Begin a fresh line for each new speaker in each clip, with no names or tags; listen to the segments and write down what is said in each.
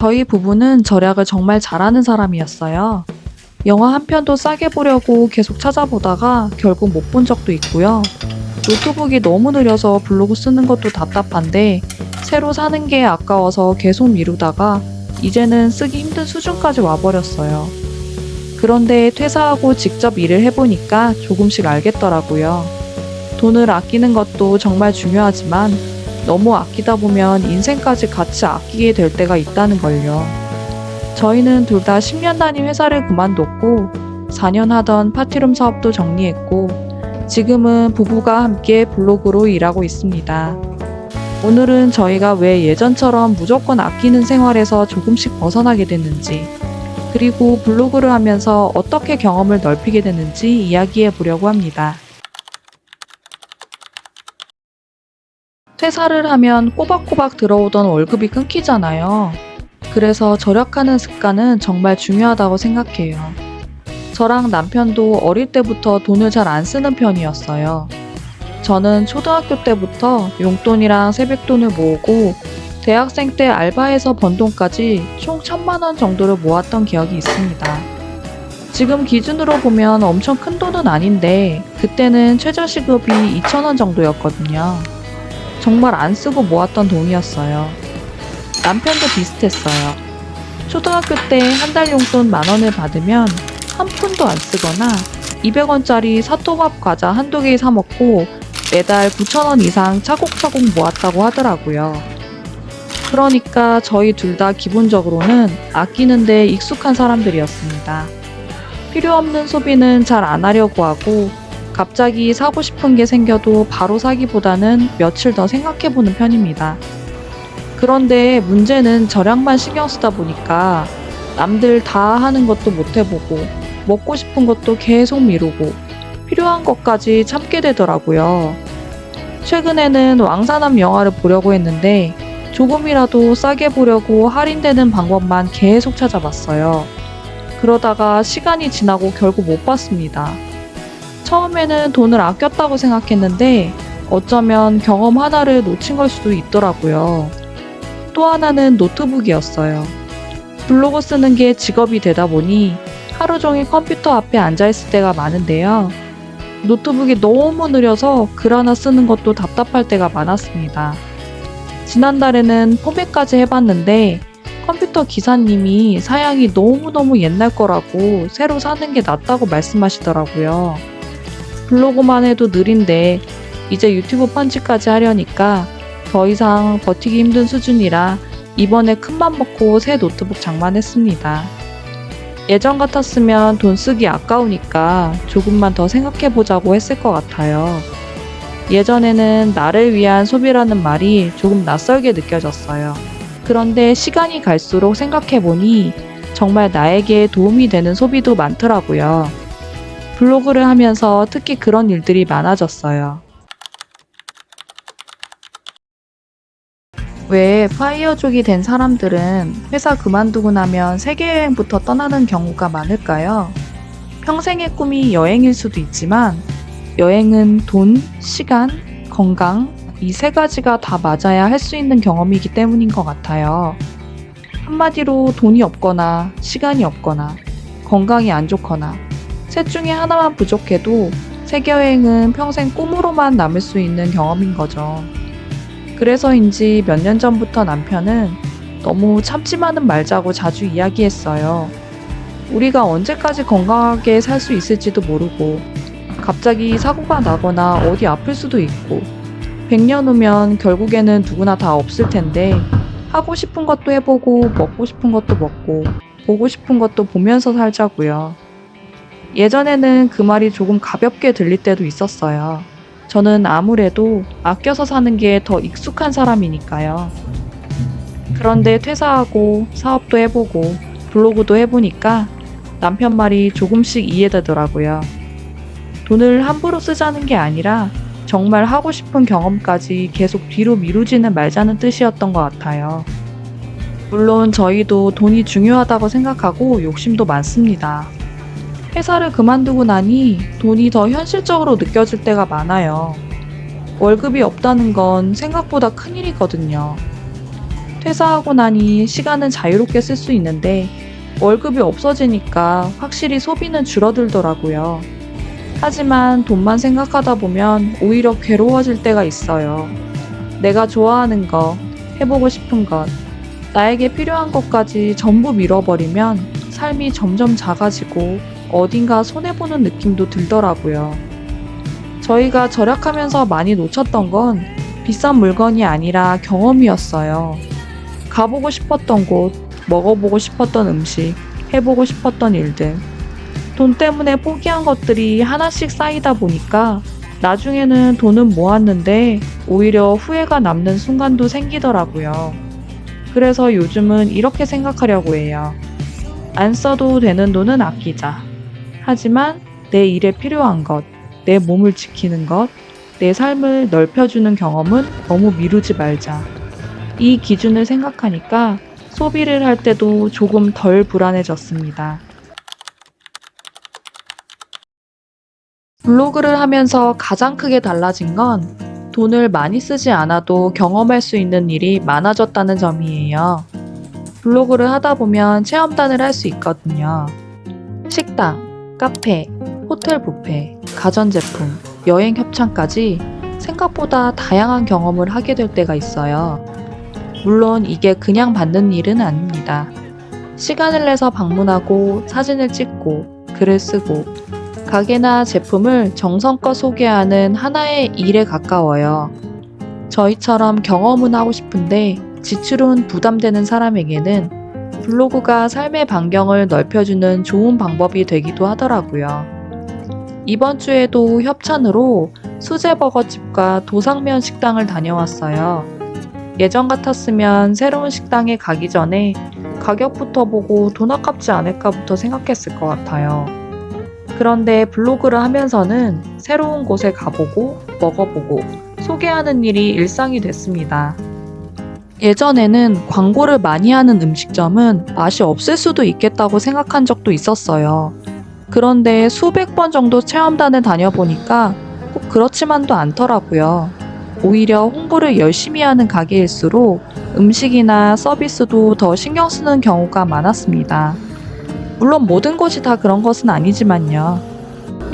저희 부부는 절약을 정말 잘하는 사람이었어요. 영화 한 편도 싸게 보려고 계속 찾아보다가 결국 못 본 적도 있고요. 노트북이 너무 느려서 블로그 쓰는 것도 답답한데 새로 사는 게 아까워서 계속 미루다가 이제는 쓰기 힘든 수준까지 와버렸어요. 그런데 퇴사하고 직접 일을 해보니까 조금씩 알겠더라고요. 돈을 아끼는 것도 정말 중요하지만 너무 아끼다 보면 인생까지 같이 아끼게 될 때가 있다는 걸요. 저희는 둘 다 10년 단위 회사를 그만뒀고 4년 하던 파티룸 사업도 정리했고 지금은 부부가 함께 블로그로 일하고 있습니다. 오늘은 저희가 왜 예전처럼 무조건 아끼는 생활에서 조금씩 벗어나게 됐는지 그리고 블로그를 하면서 어떻게 경험을 넓히게 됐는지 이야기해 보려고 합니다. 퇴사를 하면 꼬박꼬박 들어오던 월급이 끊기잖아요. 그래서 절약하는 습관은 정말 중요하다고 생각해요. 저랑 남편도 어릴 때부터 돈을 잘 안 쓰는 편이었어요. 저는 초등학교 때부터 용돈이랑 세뱃돈을 모으고 대학생 때 알바해서 번 돈까지 총 1,000만 원 정도를 모았던 기억이 있습니다. 지금 기준으로 보면 엄청 큰 돈은 아닌데 그때는 최저시급이 2,000원 정도였거든요. 정말 안 쓰고 모았던 돈이었어요. 남편도 비슷했어요. 초등학교 때 한 달 용돈 10,000원을 받으면 한 푼도 안 쓰거나 200원짜리 사토밥 과자 한두 개 사 먹고 매달 9,000원 이상 차곡차곡 모았다고 하더라고요. 그러니까 저희 둘 다 기본적으로는 아끼는데 익숙한 사람들이었습니다. 필요 없는 소비는 잘 안 하려고 하고 갑자기 사고 싶은 게 생겨도 바로 사기보다는 며칠 더 생각해보는 편입니다. 그런데 문제는 절약만 신경 쓰다 보니까 남들 다 하는 것도 못 해보고 먹고 싶은 것도 계속 미루고 필요한 것까지 참게 되더라고요. 최근에는 왕사남 영화를 보려고 했는데 조금이라도 싸게 보려고 할인되는 방법만 계속 찾아봤어요. 그러다가 시간이 지나고 결국 못 봤습니다. 처음에는 돈을 아꼈다고 생각했는데 어쩌면 경험 하나를 놓친 걸 수도 있더라고요. 또 하나는 노트북이었어요. 블로그 쓰는 게 직업이 되다 보니 하루 종일 컴퓨터 앞에 앉아있을 때가 많은데요. 노트북이 너무 느려서 글 하나 쓰는 것도 답답할 때가 많았습니다. 지난달에는 포맷까지 해봤는데 컴퓨터 기사님이 사양이 너무너무 옛날 거라고 새로 사는 게 낫다고 말씀하시더라고요. 블로그만 해도 느린데 이제 유튜브 편집까지 하려니까 더 이상 버티기 힘든 수준이라 이번에 큰맘 먹고 새 노트북 장만했습니다. 예전 같았으면 돈 쓰기 아까우니까 조금만 더 생각해보자고 했을 것 같아요. 예전에는 나를 위한 소비라는 말이 조금 낯설게 느껴졌어요. 그런데 시간이 갈수록 생각해보니 정말 나에게 도움이 되는 소비도 많더라고요. 블로그를 하면서 특히 그런 일들이 많아졌어요. 왜 파이어족이 된 사람들은 회사 그만두고 나면 세계여행부터 떠나는 경우가 많을까요? 평생의 꿈이 여행일 수도 있지만 여행은 돈, 시간, 건강 이 세 가지가 다 맞아야 할 수 있는 경험이기 때문인 것 같아요. 한마디로 돈이 없거나 시간이 없거나 건강이 안 좋거나 셋 중에 하나만 부족해도 세계여행은 평생 꿈으로만 남을 수 있는 경험인 거죠. 그래서인지 몇 년 전부터 남편은 너무 참지마는 말자고 자주 이야기했어요. 우리가 언제까지 건강하게 살 수 있을지도 모르고 갑자기 사고가 나거나 어디 아플 수도 있고 100년 후면 결국에는 누구나 다 없을 텐데 하고 싶은 것도 해보고 먹고 싶은 것도 먹고 보고 싶은 것도 보면서 살자고요. 예전에는 그 말이 조금 가볍게 들릴 때도 있었어요. 저는 아무래도 아껴서 사는 게 더 익숙한 사람이니까요. 그런데 퇴사하고 사업도 해보고 블로그도 해보니까 남편 말이 조금씩 이해되더라고요. 돈을 함부로 쓰자는 게 아니라 정말 하고 싶은 경험까지 계속 뒤로 미루지는 말자는 뜻이었던 것 같아요. 물론 저희도 돈이 중요하다고 생각하고 욕심도 많습니다. 회사를 그만두고 나니 돈이 더 현실적으로 느껴질 때가 많아요. 월급이 없다는 건 생각보다 큰일이거든요. 퇴사하고 나니 시간은 자유롭게 쓸 수 있는데 월급이 없어지니까 확실히 소비는 줄어들더라고요. 하지만 돈만 생각하다 보면 오히려 괴로워질 때가 있어요. 내가 좋아하는 거, 해보고 싶은 것, 나에게 필요한 것까지 전부 밀어버리면 삶이 점점 작아지고 어딘가 손해보는 느낌도 들더라고요. 저희가 절약하면서 많이 놓쳤던 건 비싼 물건이 아니라 경험이었어요. 가보고 싶었던 곳, 먹어보고 싶었던 음식, 해보고 싶었던 일들. 돈 때문에 포기한 것들이 하나씩 쌓이다 보니까 나중에는 돈은 모았는데 오히려 후회가 남는 순간도 생기더라고요. 그래서 요즘은 이렇게 생각하려고 해요. 안 써도 되는 돈은 아끼자. 하지만 내 일에 필요한 것, 내 몸을 지키는 것, 내 삶을 넓혀주는 경험은 너무 미루지 말자. 이 기준을 생각하니까 소비를 할 때도 조금 덜 불안해졌습니다. 블로그를 하면서 가장 크게 달라진 건 돈을 많이 쓰지 않아도 경험할 수 있는 일이 많아졌다는 점이에요. 블로그를 하다 보면 체험단을 할 수 있거든요. 식당, 카페, 호텔 뷔페, 가전제품, 여행 협찬까지 생각보다 다양한 경험을 하게 될 때가 있어요. 물론 이게 그냥 받는 일은 아닙니다. 시간을 내서 방문하고 사진을 찍고 글을 쓰고 가게나 제품을 정성껏 소개하는 하나의 일에 가까워요. 저희처럼 경험은 하고 싶은데 지출은 부담되는 사람에게는 블로그가 삶의 반경을 넓혀주는 좋은 방법이 되기도 하더라고요. 이번 주에도 협찬으로 수제버거집과 도상면 식당을 다녀왔어요. 예전 같았으면 새로운 식당에 가기 전에 가격부터 보고 돈 아깝지 않을까부터 생각했을 것 같아요. 그런데 블로그를 하면서는 새로운 곳에 가보고 먹어보고 소개하는 일이 일상이 됐습니다. 예전에는 광고를 많이 하는 음식점은 맛이 없을 수도 있겠다고 생각한 적도 있었어요. 그런데 수백 번 정도 체험단을 다녀보니까 꼭 그렇지만도 않더라고요. 오히려 홍보를 열심히 하는 가게일수록 음식이나 서비스도 더 신경 쓰는 경우가 많았습니다. 물론 모든 곳이 다 그런 것은 아니지만요.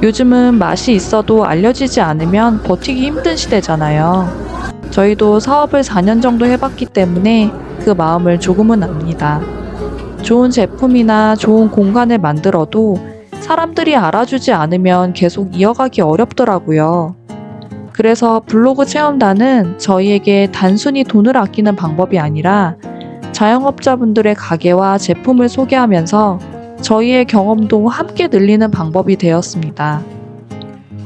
요즘은 맛이 있어도 알려지지 않으면 버티기 힘든 시대잖아요. 저희도 사업을 4년 정도 해봤기 때문에 그 마음을 조금은 압니다. 좋은 제품이나 좋은 공간을 만들어도 사람들이 알아주지 않으면 계속 이어가기 어렵더라고요. 그래서 블로그 체험단은 저희에게 단순히 돈을 아끼는 방법이 아니라 자영업자분들의 가게와 제품을 소개하면서 저희의 경험도 함께 늘리는 방법이 되었습니다.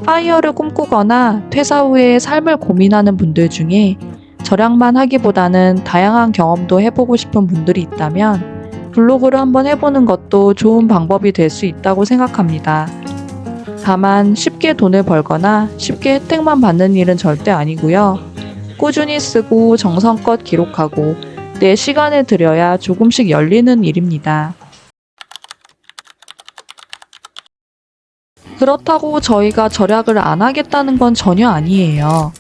파이어를 꿈꾸거나 퇴사 후에 삶을 고민하는 분들 중에 절약만 하기보다는 다양한 경험도 해보고 싶은 분들이 있다면 블로그를 한번 해보는 것도 좋은 방법이 될 수 있다고 생각합니다. 다만 쉽게 돈을 벌거나 쉽게 혜택만 받는 일은 절대 아니고요. 꾸준히 쓰고 정성껏 기록하고 내 시간을 들여야 조금씩 열리는 일입니다. 그렇다고 저희가 절약을 안 하겠다는 건 전혀 아니에요.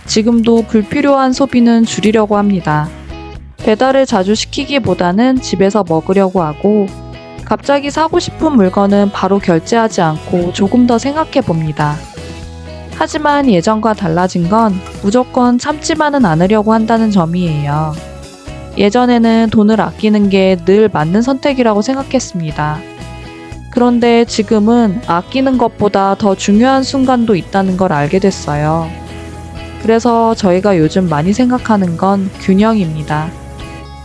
지금도 불필요한 소비는 줄이려고 합니다. 배달을 자주 시키기보다는 집에서 먹으려고 하고 갑자기 사고 싶은 물건은 바로 결제하지 않고 조금 더 생각해 봅니다. 하지만 예전과 달라진 건 무조건 참지만은 않으려고 한다는 점이에요. 예전에는 돈을 아끼는 게 늘 맞는 선택이라고 생각했습니다. 그런데 지금은 아끼는 것보다 더 중요한 순간도 있다는 걸 알게 됐어요. 그래서 저희가 요즘 많이 생각하는 건 균형입니다.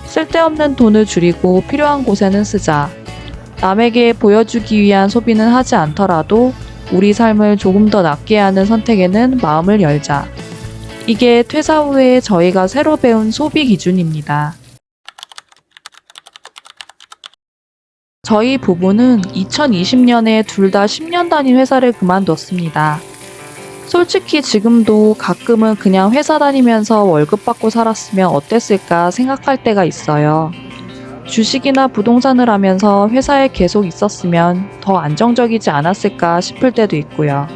쓸데없는 돈을 줄이고 필요한 곳에는 쓰자. 남에게 보여주기 위한 소비는 하지 않더라도 우리 삶을 조금 더 낫게 하는 선택에는 마음을 열자. 이게 퇴사 후에 저희가 새로 배운 소비 기준입니다. 저희 부부는 2020년에 둘 다 10년 다닌 회사를 그만뒀습니다. 솔직히 지금도 가끔은 그냥 회사 다니면서 월급 받고 살았으면 어땠을까 생각할 때가 있어요. 주식이나 부동산을 하면서 회사에 계속 있었으면 더 안정적이지 않았을까 싶을 때도 있고요.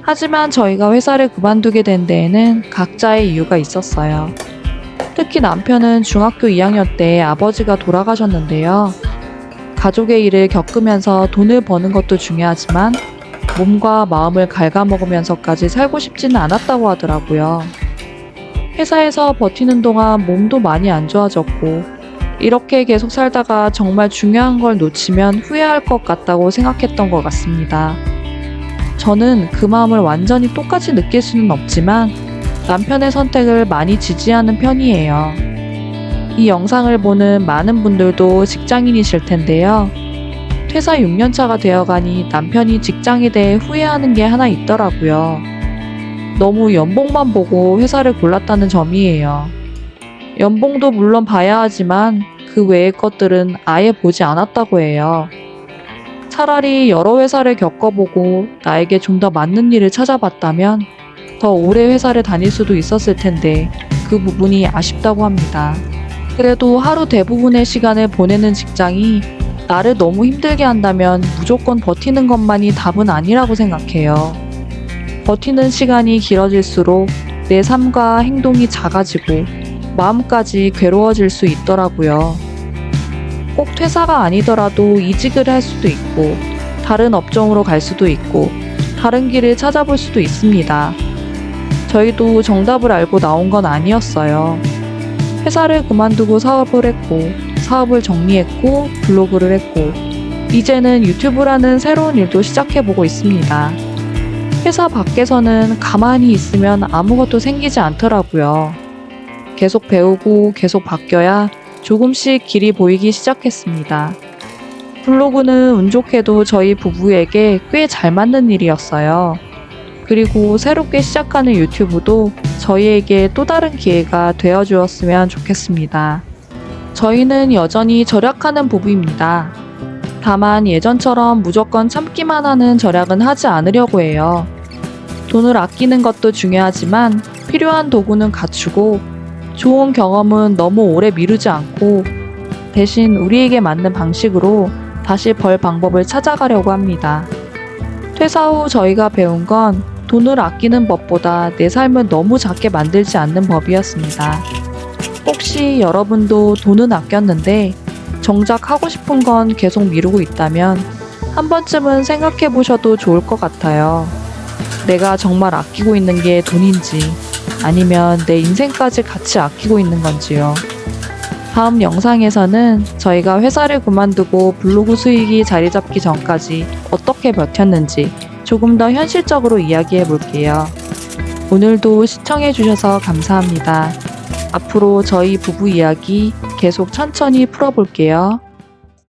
하지만 저희가 회사를 그만두게 된 데에는 각자의 이유가 있었어요. 특히 남편은 중학교 2학년 때 아버지가 돌아가셨는데요. 가족의 일을 겪으면서 돈을 버는 것도 중요하지만 몸과 마음을 갉아먹으면서까지 살고 싶지는 않았다고 하더라고요. 회사에서 버티는 동안 몸도 많이 안 좋아졌고 이렇게 계속 살다가 정말 중요한 걸 놓치면 후회할 것 같다고 생각했던 것 같습니다. 저는 그 마음을 완전히 똑같이 느낄 수는 없지만 남편의 선택을 많이 지지하는 편이에요. 이 영상을 보는 많은 분들도 직장인이실 텐데요. 퇴사 6년차가 되어가니 남편이 직장에 대해 후회하는 게 하나 있더라고요. 너무 연봉만 보고 회사를 골랐다는 점이에요. 연봉도 물론 봐야 하지만 그 외의 것들은 아예 보지 않았다고 해요. 차라리 여러 회사를 겪어보고 나에게 좀 더 맞는 일을 찾아봤다면 더 오래 회사를 다닐 수도 있었을 텐데 그 부분이 아쉽다고 합니다. 그래도 하루 대부분의 시간을 보내는 직장이 나를 너무 힘들게 한다면 무조건 버티는 것만이 답은 아니라고 생각해요. 버티는 시간이 길어질수록 내 삶과 행동이 작아지고 마음까지 괴로워질 수 있더라고요. 꼭 퇴사가 아니더라도 이직을 할 수도 있고 다른 업종으로 갈 수도 있고 다른 길을 찾아볼 수도 있습니다. 저희도 정답을 알고 나온 건 아니었어요. 회사를 그만두고 사업을 했고 사업을 정리했고 블로그를 했고 이제는 유튜브라는 새로운 일도 시작해보고 있습니다. 회사 밖에서는 가만히 있으면 아무것도 생기지 않더라고요. 계속 배우고 계속 바뀌어야 조금씩 길이 보이기 시작했습니다. 블로그는 운 좋게도 저희 부부에게 꽤 잘 맞는 일이었어요. 그리고 새롭게 시작하는 유튜브도 저희에게 또 다른 기회가 되어주었으면 좋겠습니다. 저희는 여전히 절약하는 부부입니다. 다만 예전처럼 무조건 참기만 하는 절약은 하지 않으려고 해요. 돈을 아끼는 것도 중요하지만 필요한 도구는 갖추고 좋은 경험은 너무 오래 미루지 않고 대신 우리에게 맞는 방식으로 다시 벌 방법을 찾아가려고 합니다. 퇴사 후 저희가 배운 건 돈을 아끼는 법보다 내 삶을 너무 작게 만들지 않는 법이었습니다. 혹시 여러분도 돈은 아꼈는데 정작 하고 싶은 건 계속 미루고 있다면 한 번쯤은 생각해 보셔도 좋을 것 같아요. 내가 정말 아끼고 있는 게 돈인지 아니면 내 인생까지 같이 아끼고 있는 건지요. 다음 영상에서는 저희가 회사를 그만두고 블로그 수익이 자리 잡기 전까지 어떻게 버텼는지 조금 더 현실적으로 이야기해 볼게요. 오늘도 시청해 주셔서 감사합니다. 앞으로 저희 부부 이야기 계속 천천히 풀어볼게요.